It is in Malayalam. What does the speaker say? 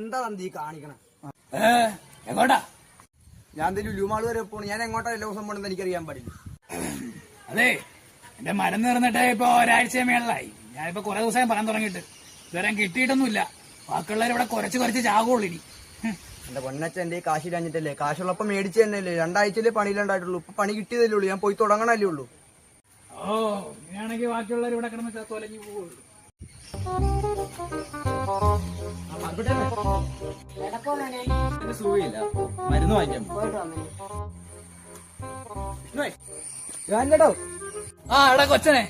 എന്താ തന്തി കാണിക്കണം? എങ്ങോട്ടാ? ഞാൻ എന്തെങ്കിലും ലുമാള് വരെ പോണു. ഞാൻ എങ്ങോട്ടാ എല്ലാ ദിവസം പോണെന്ന് എനിക്കറിയാൻ പാടില്ല. അതെ, എന്റെ മരുന്ന് തീർന്നിട്ട് ഇപ്പൊ ഒരാഴ്ച മേളായി. ഞാനിപ്പോ കുറെ ദിവസം പറയാൻ തുടങ്ങിയിട്ട് ഇതുവരെ കിട്ടിയിട്ടൊന്നുമില്ല. ബാക്കിയുള്ളവർ ഇവിടെ കുറച്ച് ചാകുള്ളൂ ഇനി. എന്റെ പൊന്നച്ഛൻ എന്റെ കാശ് ഇല്ലാഞ്ഞിട്ടല്ലേ? കാശുള്ളപ്പോ മേടിച്ചു തന്നെയല്ലേ? 2 ആഴ്ചയിലേ പണിയിലുണ്ടായിട്ടുള്ളൂ. ഇപ്പൊ പണി കിട്ടിയതല്ലേ ഉള്ളൂ. ഞാൻ പോയി തുടങ്ങണല്ലേ ഉള്ളൂ. ഓ, ഇങ്ങനെയാണെങ്കിൽ ബാക്കിയുള്ളവർ ഇവിടെ കിടന്ന് തൊലഞ്ഞു പോകുള്ളൂ. സുഖമില്ല, മരുന്ന് വാങ്ങിക്കാൻ. ആ, എടാ കൊച്ചനെ,